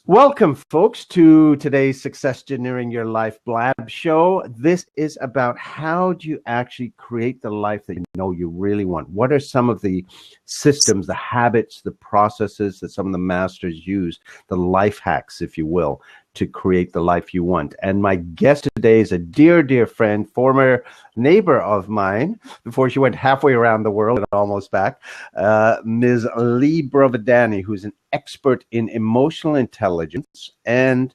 Welcome, folks, to today's Successgineering Your Life Blab show. This is about how do you actually create the life that you know you really want? What are some of the systems, the habits, the processes that some of the masters use, the life hacks, if you will, to create the life you want? And my guest today is a dear, dear friend, former neighbor of mine before she went halfway around the world and almost back, Ms. Lea Brovedani, who's an expert in emotional intelligence and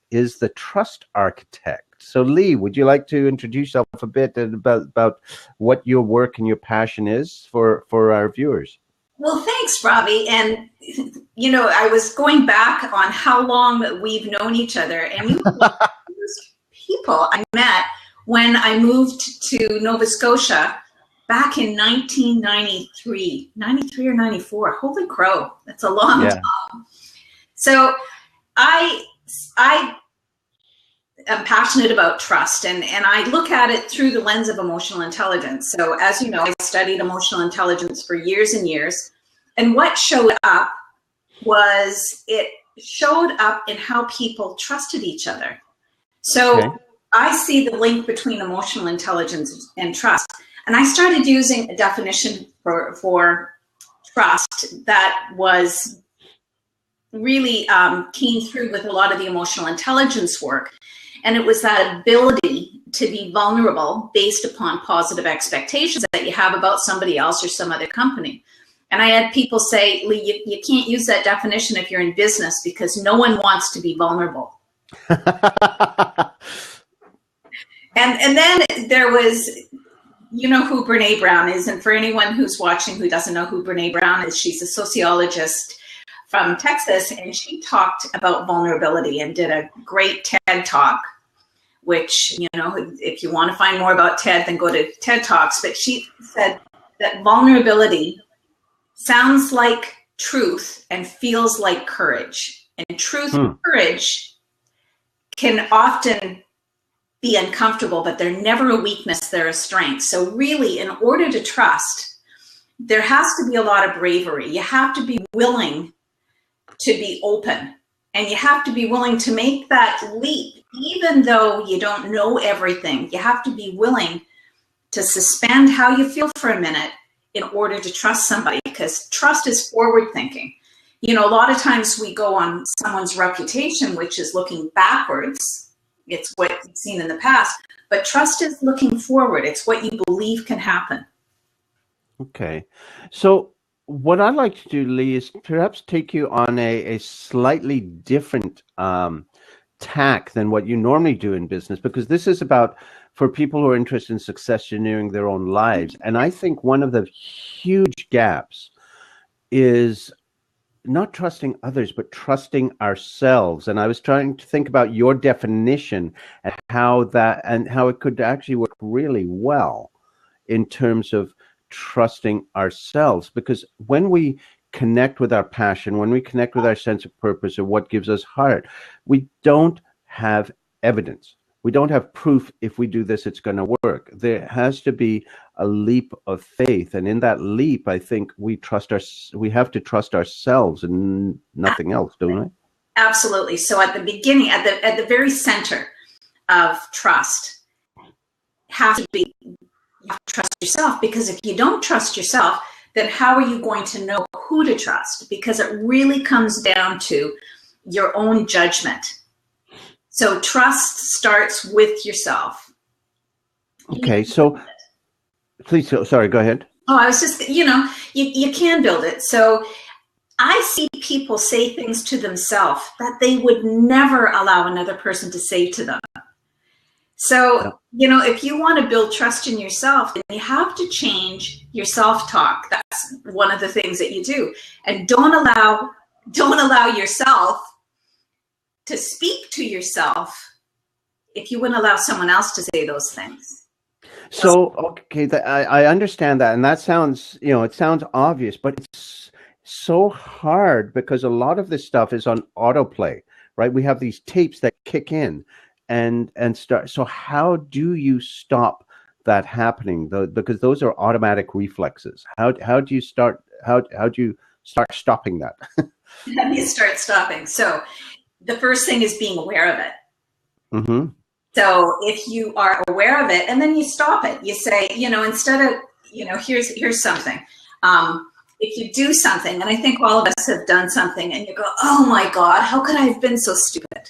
is the trust architect. So Lea, would you like to introduce yourself a bit about what your work and your passion is for our viewers? Well, thanks, Ravi. And, you know, I was going back on how long we've known each other, and you were one of the first people I met when I moved to Nova Scotia back in 1993, 93 or 94. Holy crow, that's a long time. So I am passionate about trust, and I look at it through the lens of emotional intelligence. So as you know, I studied emotional intelligence for years and years. And what showed up was it showed up in how people trusted each other. So I see the link between emotional intelligence and trust. And I started using a definition for trust that was really came through with a lot of the emotional intelligence work. And it was that ability to be vulnerable based upon positive expectations that you have about somebody else or some other company. And I had people say, Lee, you can't use that definition if you're in business because no one wants to be vulnerable. And then there was, you know who Brene Brown is. And for anyone who's watching who doesn't know who Brene Brown is, she's a sociologist from Texas, and she talked about vulnerability and did a great TED Talk, which, you know, if you want to find more about TED, then go to TED Talks. But she said that vulnerability sounds like truth and feels like courage. And truth and courage can often be uncomfortable, but they're never a weakness, they're a strength. So really, in order to trust, there has to be a lot of bravery. You have to be willing to be open, and you have to be willing to make that leap, even though you don't know everything. You have to be willing to suspend how you feel for a minute in order to trust somebody, because trust is forward thinking. You know, a lot of times we go on someone's reputation, which is looking backwards. It's what you've seen in the past, but trust is looking forward. It's what you believe can happen. Okay. So what I'd like to do, Lea, is perhaps take you on a slightly different tack than what you normally do in business, because this is about for people who are interested in success-engineering their own lives. And I think one of the huge gaps is not trusting others, but trusting ourselves. And I was trying to think about your definition and how it could actually work really well in terms of trusting ourselves, because when we connect with our passion, when we connect with our sense of purpose or what gives us heart, we don't have evidence. We don't have proof if we do this, it's going to work. There has to be a leap of faith. And in that leap, I think we have to trust ourselves and nothing else, don't we? Absolutely. So at the beginning, at the very center of trust has to be, you have to trust yourself, because if you don't trust yourself, then how are you going to know who to trust? Because it really comes down to your own judgment. So trust starts with yourself. Okay, so please, sorry, go ahead. Oh, I was just, you know, you can build it. So I see people say things to themselves that they would never allow another person to say to them. So, you know, if you want to build trust in yourself, then you have to change your self-talk. That's one of the things that you do. And don't allow yourself to speak to yourself if you wouldn't allow someone else to say those things. So, okay, I understand that. And that sounds, you know, it sounds obvious, but it's so hard because a lot of this stuff is on autoplay, right? We have these tapes that kick in and start. So how do you stop that happening? Because those are automatic reflexes. How do you start? How do you start stopping that? How do you start stopping? So the first thing is being aware of it. Mm-hmm. So if you are aware of it and then you stop it, you say, instead of, here's something. If you do something, and I think all of us have done something, and you go, oh my God, how could I have been so stupid?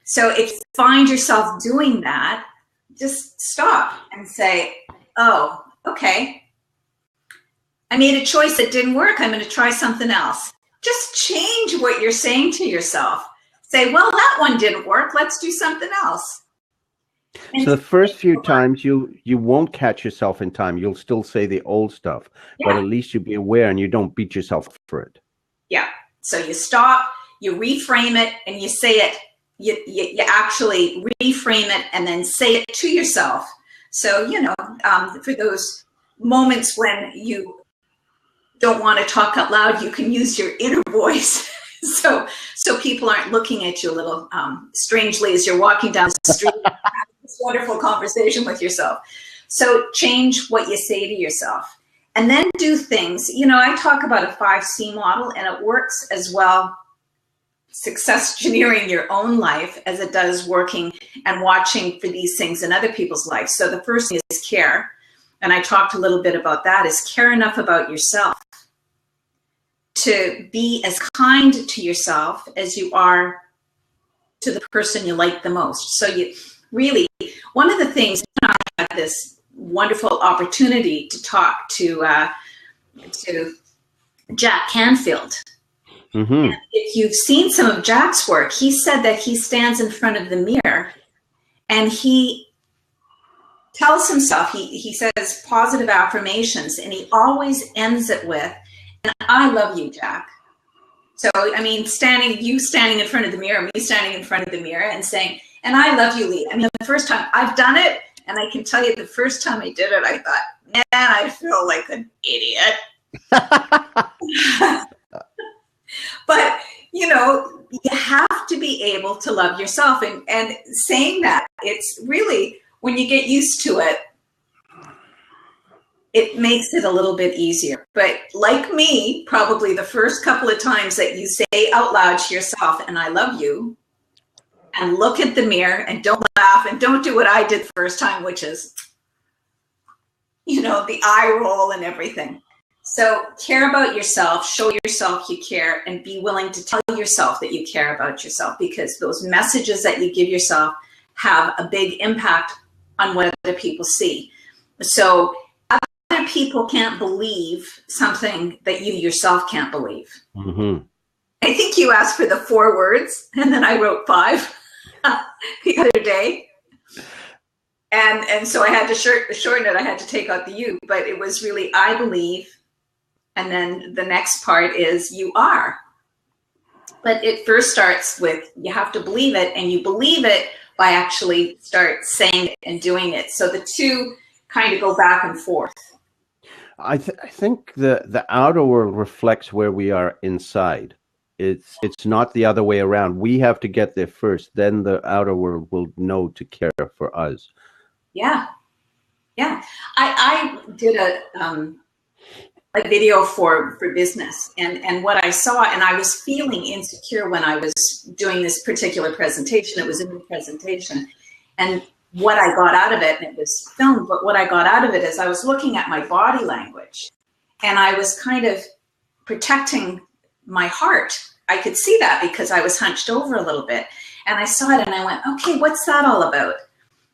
So if you find yourself doing that, just stop and say, oh, okay, I made a choice that didn't work. I'm going to try something else. Just change what you're saying to yourself. Say, well, that one didn't work. Let's do something else. And so the first few times you won't catch yourself in time. You'll still say the old stuff, but at least you'll be aware and you don't beat yourself for it. Yeah. So you stop, you reframe it, and you say it. You actually reframe it and then say it to yourself. So, for those moments when you don't want to talk out loud, you can use your inner voice. So people aren't looking at you a little strangely as you're walking down the street and having this wonderful conversation with yourself. So change what you say to yourself. And then do things. I talk about a 5C model, and it works as well successgineering your own life as it does working and watching for these things in other people's lives. So the first thing is care. And I talked a little bit about that, is care enough about yourself to be as kind to yourself as you are to the person you like the most. So you really, one of the things, I had this wonderful opportunity to talk to Jack Canfield. Mm-hmm. And if you've seen some of Jack's work, he said that he stands in front of the mirror and he tells himself, he says positive affirmations, and he always ends it with, and I love you, Jack. So, I mean, standing in front of the mirror, me standing in front of the mirror and saying, and I love you, Lea. I mean, the first time I've done it, and I can tell you the first time I did it, I thought, man, I feel like an idiot. But, you have to be able to love yourself. And saying that, it's really, when you get used to it, it makes it a little bit easier. But like me, probably the first couple of times that you say out loud to yourself, and I love you, and look at the mirror and don't laugh and don't do what I did the first time, which is, the eye roll and everything. So care about yourself, show yourself you care, and be willing to tell yourself that you care about yourself, because those messages that you give yourself have a big impact on what other people see. So other people can't believe something that you yourself can't believe. Mm-hmm. I think you asked for the 4 words, and then I wrote 5 the other day. And so I had to shorten it. I had to take out the you, but it was really, I believe. And then the next part is you are. But it first starts with, you have to believe it, and you believe it by actually start saying it and doing it. So the two kind of go back and forth. I think the outer world reflects where we are inside. It's not the other way around. We have to get there first, then the outer world will know to care for us. Yeah. I did a video for business, and what I saw, and I was feeling insecure when I was doing this particular presentation. It was a new presentation, and what I got out of it, and it was filmed, but what I got out of it is I was looking at my body language, and I was kind of protecting my heart. I could see that because I was hunched over a little bit, and I saw it and I went, okay, what's that all about?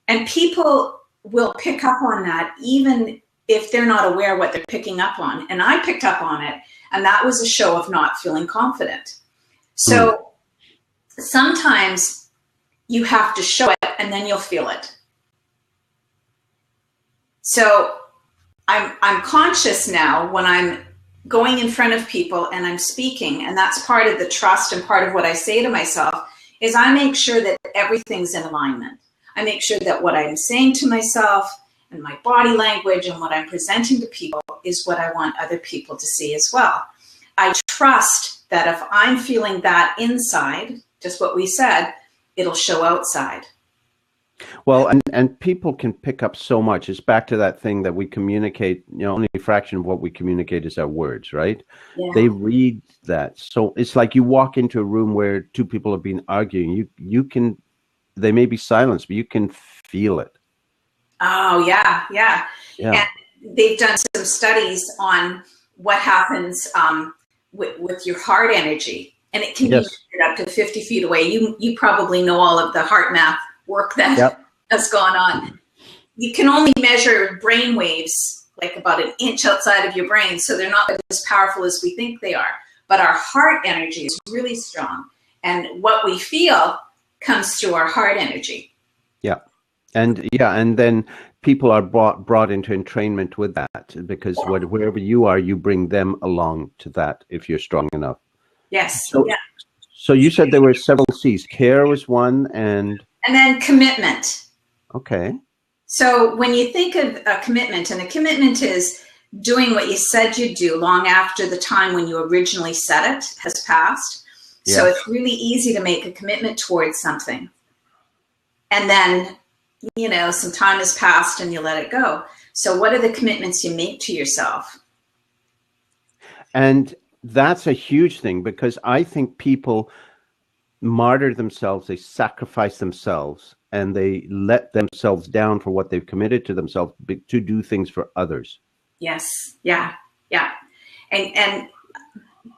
And people will pick up on that even if they're not aware what they're picking up on. And I picked up on it, and that was a show of not feeling confident. So sometimes you have to show it and then you'll feel it. So I'm conscious now when I'm going in front of people and I'm speaking, and that's part of the trust and part of what I say to myself, is I make sure that everything's in alignment. I make sure that what I'm saying to myself and my body language and what I'm presenting to people is what I want other people to see as well. I trust that if I'm feeling that inside, just what we said, it'll show outside. Well, and people can pick up so much. It's back to that thing that we communicate, only a fraction of what we communicate is our words, right? They Yeah. read that. So it's like you walk into a room where two people have been arguing. You can, they may be silenced, but you can feel it. Oh, yeah, yeah. Yeah. And they've done some studies on what happens with your heart energy, and it can be Yes. measured up to 50 feet away. You probably know all of the heart math work that Yep. has gone on. You can only measure brain waves like about an inch outside of your brain, so they're not as powerful as we think they are. But our heart energy is really strong, and what we feel comes through our heart energy. Yeah. And then people are brought into entrainment with that because wherever you are, you bring them along to that if you're strong enough. Yes, So, yeah. so you said there were several C's. Care was one, and then commitment. okay. So when you think of a commitment, and a commitment is doing what you said you'd do long after the time when you originally said it has passed. So it's really easy to make a commitment towards something. And then, some time has passed and you let it go. So what are the commitments you make to yourself? And that's a huge thing because I think people martyr themselves, they sacrifice themselves, and they let themselves down for what they've committed to themselves to do things for others. Yes. Yeah. Yeah. And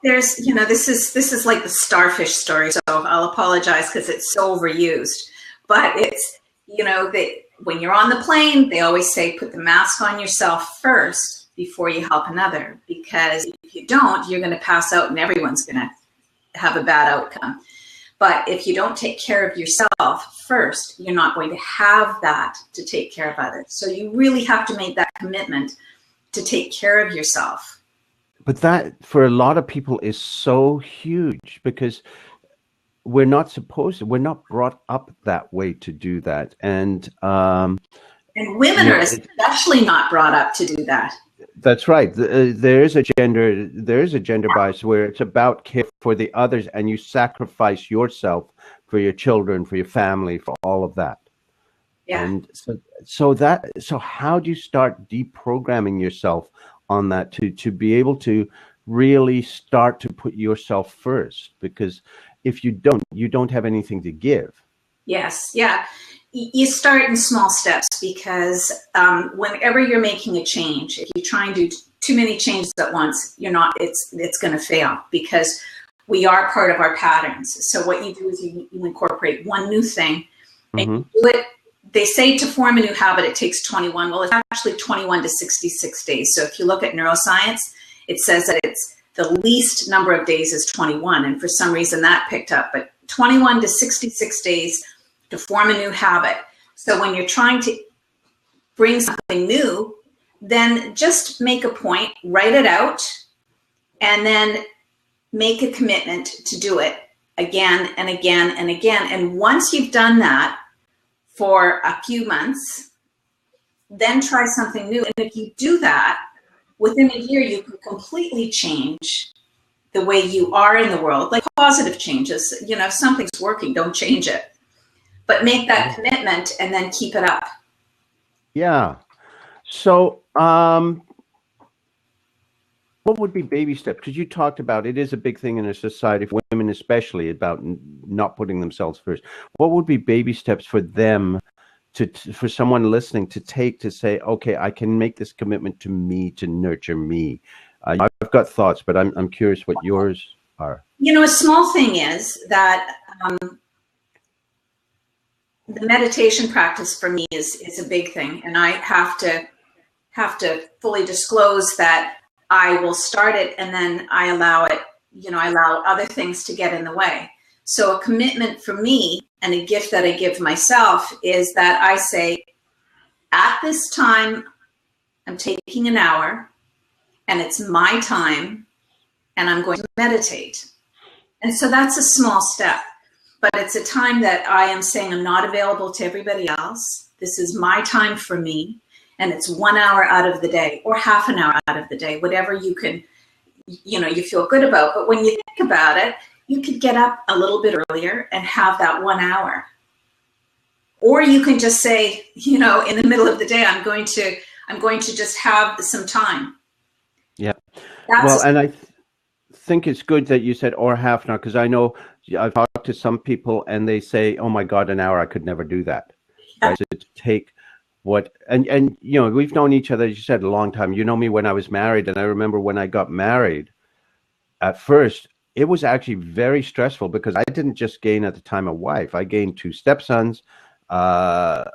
there's, this is like the starfish story. So I'll apologize because it's so overused, but it's, that when you're on the plane, they always say, put the mask on yourself first before you help another, because if you don't, you're going to pass out and everyone's going to have a bad outcome. But if you don't take care of yourself first, you're not going to have that to take care of others. So you really have to make that commitment to take care of yourself. But that, for a lot of people, is so huge because we're not brought up that way to do that. And women are especially not brought up to do that. That's right. There is a gender bias where it's about care for the others, and you sacrifice yourself for your children, for your family, for all of that. Yeah. And so how do you start deprogramming yourself on that to be able to really start to put yourself first? Because if you don't have anything to give. Yes. Yeah. You start in small steps because whenever you're making a change, if you try and do too many changes at once, it's going to fail because we are part of our patterns. So what you do is you incorporate one new thing and you do it. They say to form a new habit, it takes 21. Well, it's actually 21 to 66 days. So if you look at neuroscience, it says that it's the least number of days is 21. And for some reason that picked up, but 21 to 66 days to form a new habit. So when you're trying to bring something new, then just make a point, write it out, and then make a commitment to do it again and again and again. And once you've done that for a few months, then try something new. And if you do that, within a year, you can completely change the way you are in the world, like positive changes. If something's working, don't change it. But make that commitment and then keep it up. Yeah. So what would be baby steps? Because you talked about it is a big thing in a society, for women especially, about not putting themselves first. What would be baby steps for them, for someone listening to take to say, okay, I can make this commitment to me, to nurture me? I've got thoughts, but I'm curious what yours are. A small thing is that the meditation practice for me is a big thing, and I have to fully disclose that I will start it and then I allow it. I allow other things to get in the way. So a commitment for me and a gift that I give myself is that I say, at this time, I'm taking an hour, and it's my time, and I'm going to meditate. And so that's a small step. But it's a time that I am saying I'm not available to everybody else. This is my time for me. And it's 1 hour out of the day or half an hour out of the day, whatever you can, you feel good about. But when you think about it, you could get up a little bit earlier and have that 1 hour. Or you can just say, you know, in the middle of the day, I'm going to just have some time. Yeah. That's Well, and I think it's good that you said or half an hour, because I know I've talked to some people and they say, oh my God, an hour, I could never do that. yeah. Right. So to take what, and, you know, we've known each other, as you said, a long time. You know me when I was married. And I remember when I got married, at first, it was actually very stressful because I didn't just gain at the time a wife. I gained two stepsons, to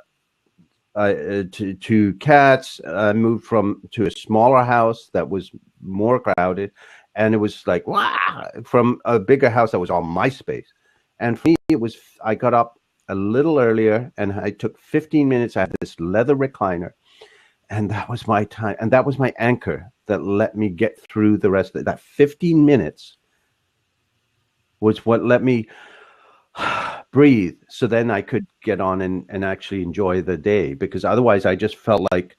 cats. I moved to a smaller house that was more crowded, and it was like wow, from a bigger house that was all my space. And for me, it was I got up a little earlier, and I took 15 minutes. I had this leather recliner, and that was my time, and that was my anchor that let me get through the rest of it. That 15 minutes was what let me breathe, so then I could get on and actually enjoy the day, because otherwise I just felt like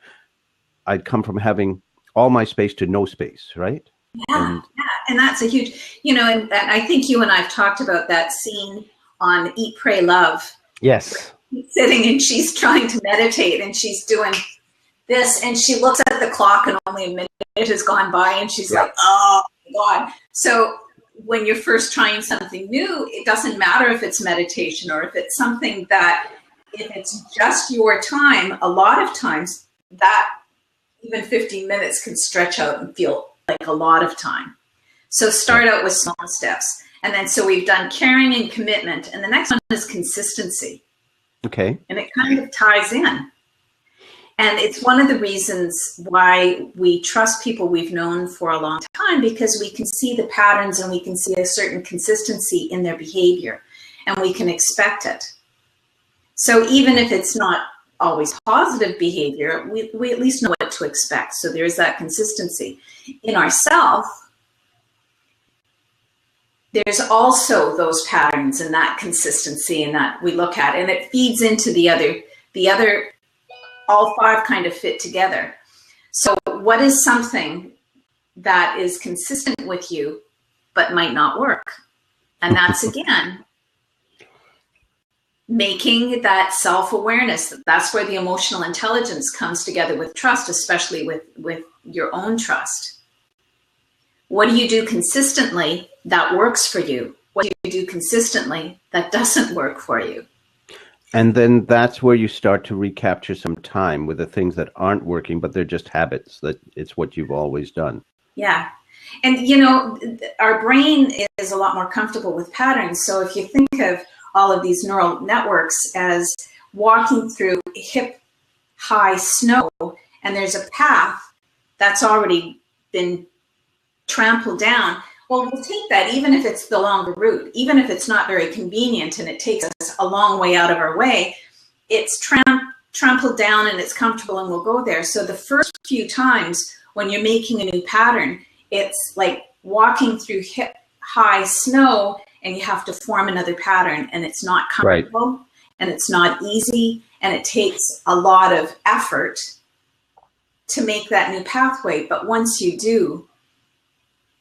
I'd come from having all my space to no space, right? Yeah, and that's a huge, you know, and I think you and I've talked about that scene on Eat, Pray, Love. Yes. He's sitting and she's trying to meditate and she's doing this and she looks at the clock and only a minute has gone by and she's like, oh my God. So when you're first trying something new, it doesn't matter if it's meditation or if it's something that, if it's just your time, a lot of times that even 15 minutes can stretch out and feel like a lot of time. So start out with small steps. And then, so we've done caring and commitment. And the next one is consistency. Okay. And it kind of ties in. And it's one of the reasons why we trust people we've known for a long time, because we can see the patterns and we can see a certain consistency in their behavior and we can expect it. So even if it's not always positive behavior, we at least know what to expect. So there's that consistency. In ourselves, there's also those patterns and that consistency and that we look at, and it feeds into the other, all five kind of fit together. So what is something that is consistent with you, but might not work? And that's again, making that self-awareness. That's where the emotional intelligence comes together with trust, especially with your own trust. What do you do consistently that works for you? What do you do consistently that doesn't work for you? And then that's where you start to recapture some time with the things that aren't working, but they're just habits, that it's what you've always done. Yeah. And, you know, our brain is a lot more comfortable with patterns. So if you think of all of these neural networks as walking through hip-high snow, and there's a path that's already been trampled down, well, we'll take that, even if it's the longer route, even if it's not very convenient and it takes us a long way out of our way, it's trampled down and it's comfortable and we'll go there. So the first few times when you're making a new pattern, it's like walking through hip-high snow and you have to form another pattern, and it's not comfortable, right, and it's not easy, and it takes a lot of effort to make that new pathway. But once you do,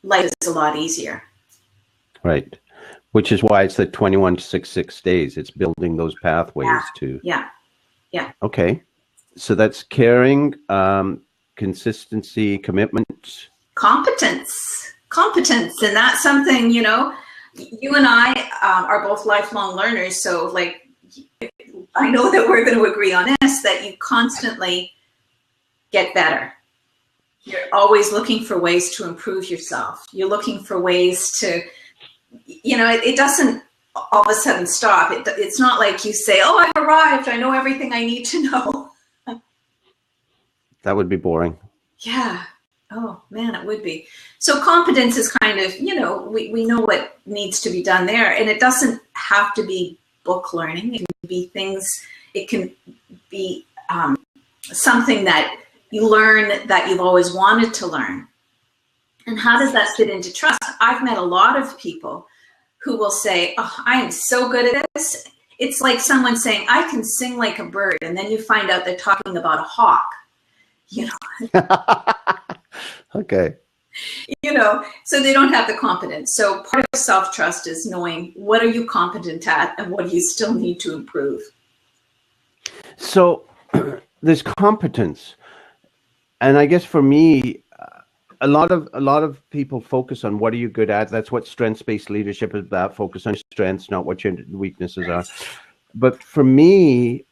life is a lot easier. Right. Which is why it's the 21-6-6 days. It's building those pathways to. Yeah. Yeah. Okay. So that's caring, consistency, commitment. Competence. And that's something, you know, you and I are both lifelong learners. So like, I know that we're going to agree on this, that you constantly get better. You're always looking for ways to improve yourself. You're looking for ways to, you know, it doesn't all of a sudden stop. It's not like you say, oh, I've arrived, I know everything I need to know. That would be boring. Yeah. Oh man, it would be. So competence is kind of, you know, we know what needs to be done there, and it doesn't have to be book learning. It can be things, it can be something that you learn that you've always wanted to learn. And how does that fit into trust? I've met a lot of people who will say, oh, I am so good at this. It's like someone saying, I can sing like a bird. And then you find out they're talking about a hawk, you know. Okay. You know, so they don't have the competence. So part of self-trust is knowing what are you competent at and what do you still need to improve. So there's competence, and I guess for me, a lot of people focus on what are you good at. That's what strengths-based leadership is about. Focus on strengths, not what your weaknesses are. But for me,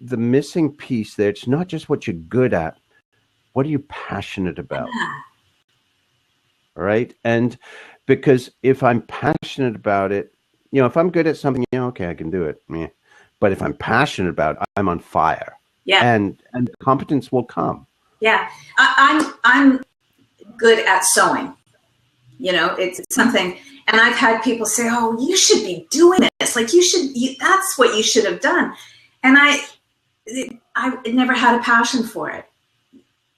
the missing piece there, it's not just what you're good at. What are you passionate about? Right? And because if I'm passionate about it, if I'm good at something, okay, I can do it. Yeah. But if I'm passionate about it, I'm on fire. Yeah. And competence will come. Yeah. I'm good at sewing. It's something, and I've had people say, "Oh, you should be doing this. Like that's what you should have done." And I never had a passion for it.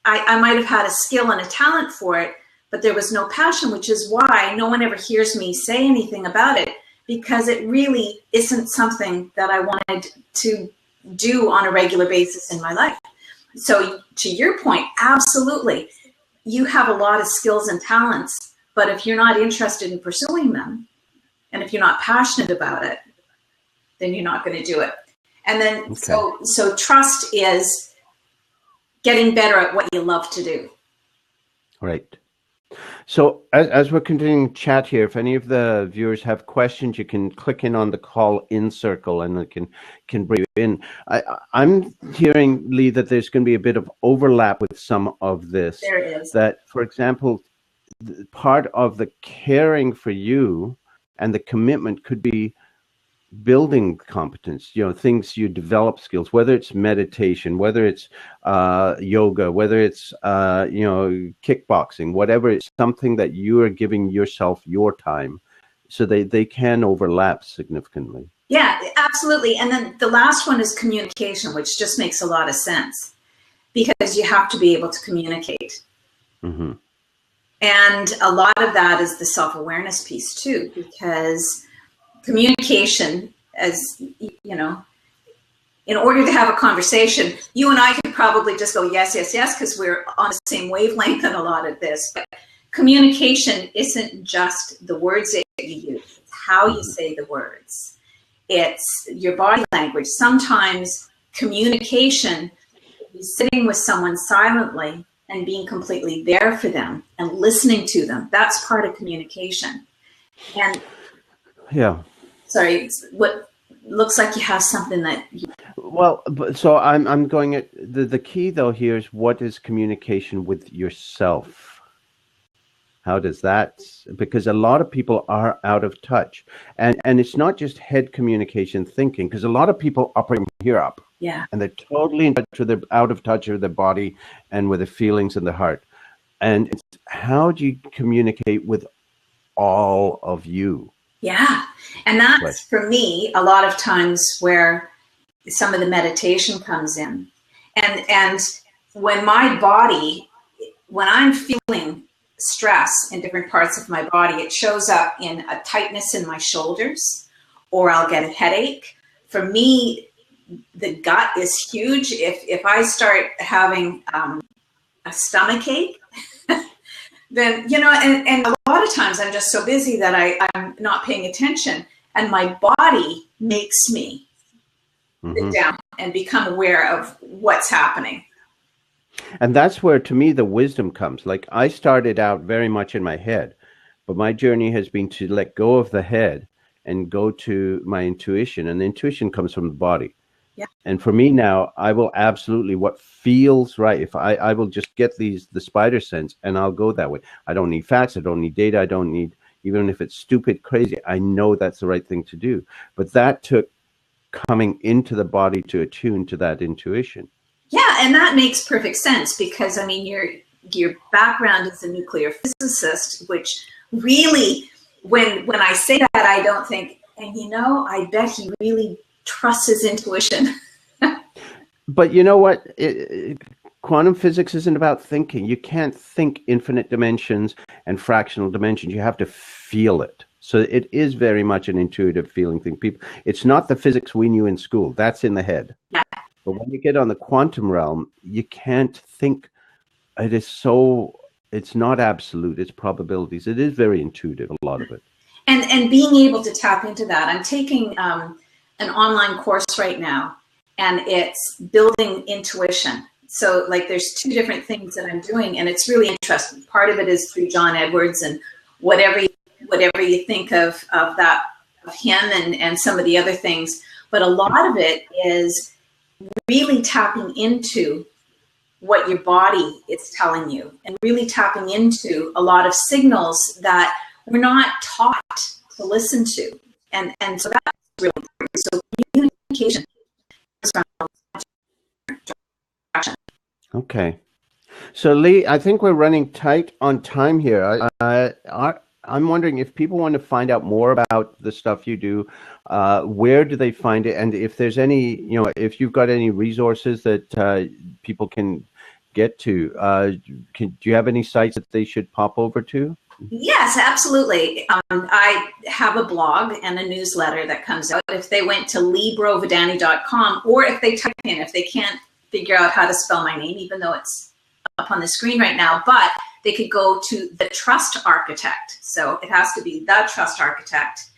I might have had a skill and a talent for it, but there was no passion, which is why no one ever hears me say anything about it, because it really isn't something that I wanted to do on a regular basis in my life. So to your point, absolutely. You have a lot of skills and talents, but if you're not interested in pursuing them, and if you're not passionate about it, then you're not going to do it. And then, okay. So trust is getting better at what you love to do. Right. So as we're continuing chat here, if any of the viewers have questions, you can click in on the call in circle and it can bring you in. I'm hearing, Lee, that there's going to be a bit of overlap with some of this. There is. That, for example, part of the caring for you and the commitment could be building competence, things you develop skills, whether it's meditation, whether it's yoga, whether it's kickboxing, whatever. It's something that you are giving yourself your time, so they can overlap significantly. Yeah, absolutely. And then the last one is communication, which just makes a lot of sense, because you have to be able to communicate. Mm-hmm. And a lot of that is the self-awareness piece too, because communication, as you know, in order to have a conversation, you and I could probably just go yes, yes, yes, because we're on the same wavelength in a lot of this. But communication isn't just the words that you use, it's how you say the words. It's your body language. Sometimes communication is sitting with someone silently and being completely there for them and listening to them. That's part of communication. And yeah. Sorry, what looks like you have something that well, so I'm going at the key though here is, what is communication with yourself? How does that, because a lot of people are out of touch, and it's not just head communication thinking, because a lot of people operate from here up. Yeah. And they're totally in touch with their, out of touch with their body and with the feelings in the heart. And it's, how do you communicate with all of you? Yeah. And that's, for me, a lot of times where some of the meditation comes in. And when my body, when I'm feeling stress in different parts of my body, it shows up in a tightness in my shoulders, or I'll get a headache. For me, the gut is huge. If I start having a stomach ache, then, and a lot of times I'm just so busy that I'm not paying attention, and my body makes me sit down and become aware of what's happening. And that's where, to me, the wisdom comes. Like, I started out very much in my head, but my journey has been to let go of the head and go to my intuition, and the intuition comes from the body. Yeah. And for me now, I will absolutely, what feels right. If I will just get the spider sense, and I'll go that way. I don't need facts. I don't need data. I don't need, even if it's stupid, crazy, I know that's the right thing to do. But that took coming into the body to attune to that intuition. Yeah, and that makes perfect sense, because I mean, your background is a nuclear physicist, which really, when I say that, I don't think, and I bet he really trusts his intuition. But you know what? Quantum physics isn't about thinking. You can't think infinite dimensions and fractional dimensions. You have to feel it. So it is very much an intuitive feeling thing. It's not the physics we knew in school. That's in the head. Yeah. But when you get on the quantum realm, you can't think. It's not absolute. It's probabilities. It is very intuitive, a lot of it. And being able to tap into that. I'm taking an online course right now, and it's building intuition. So like there's two different things that I'm doing, and it's really interesting. Part of it is through John Edwards, and whatever you think of that, of him and some of the other things. But a lot of it is really tapping into what your body is telling you, and really tapping into a lot of signals that we're not taught to listen to. And so that's really important. So communication is from direction. Okay. So Lee, I think we're running tight on time here. I'm wondering if people want to find out more about the stuff you do, where do they find it? And if there's any, if you've got any resources that people can get to, do you have any sites that they should pop over to? Yes, absolutely. I have a blog and a newsletter that comes out. If they went to leabrovedani.com, or if they type in, if they can't figure out how to spell my name, even though it's up on the screen right now, but they could go to The Trust Architect. So it has to be The Trust Architect,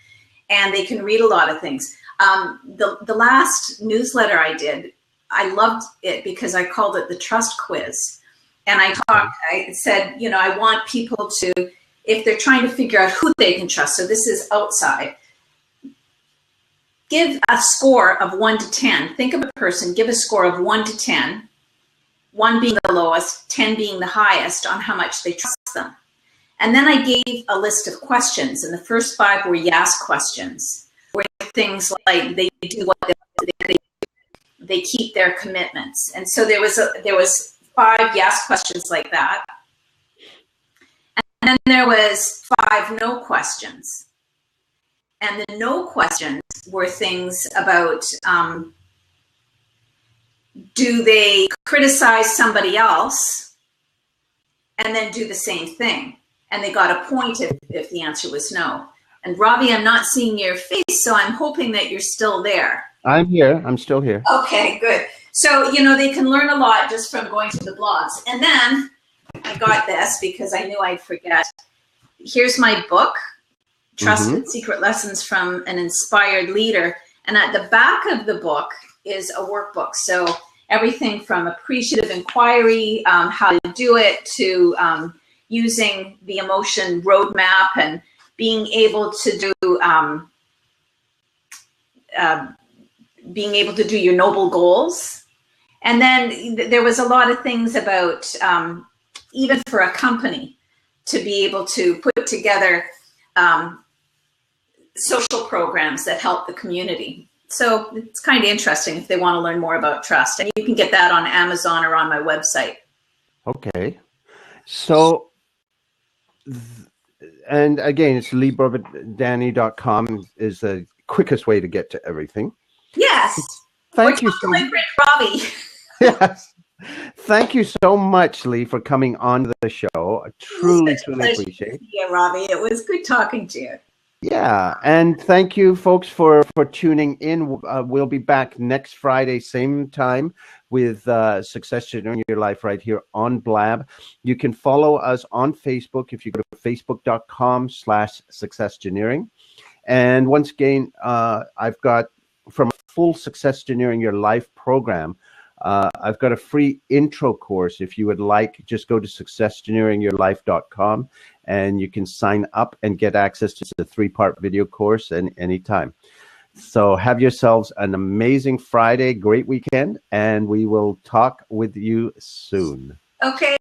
and they can read a lot of things. The last newsletter I did, I loved it because I called it the Trust Quiz. And I said, I want people to, if they're trying to figure out who they can trust, so this is outside, give a score of 1 to 10. Think of a person, give a score of 1 to 10, 1 being the lowest, 10 being the highest, on how much they trust them. And then I gave a list of questions, and the first 5 were yes questions, where things like they do what they keep their commitments. And so there was 5 yes questions like that. And then there was 5 no questions. And the no questions were things about, do they criticize somebody else and then do the same thing? And they got a point if the answer was no. And Ravi, I'm not seeing your face, so I'm hoping that you're still there. I'm here. I'm still here. Okay, good. So, they can learn a lot just from going to the blogs. And then I got this because I knew I'd forget. Here's my book, Trusted Secret Lessons from an Inspired Leader. And at the back of the book is a workbook. So everything from appreciative inquiry, how to do it, to using the emotion roadmap, and being able to do your noble goals. And then there was a lot of things about, even for a company, to be able to put together social programs that help the community. So it's kind of interesting if they want to learn more about trust. And you can get that on Amazon or on my website. Okay. So, and again, it's leabrovedani.com is the quickest way to get to everything. Yes. Thank you so much, Robbie. Yes. Thank you so much, Lee, for coming on the show. I truly appreciate it. Yeah, Robbie, it was good talking to you. Yeah, and thank you, folks, for tuning in. We'll be back next Friday, same time, with Successgineering Your Life right here on Blab. You can follow us on Facebook if you go to facebook.com/Successgineering. And once again, I've got, from a full Successgineering Your Life program, I've got a free intro course. If you would like, just go to successgineeringyourlife.com and you can sign up and get access to the 3-part video course anytime. So have yourselves an amazing Friday, great weekend, and we will talk with you soon. Okay.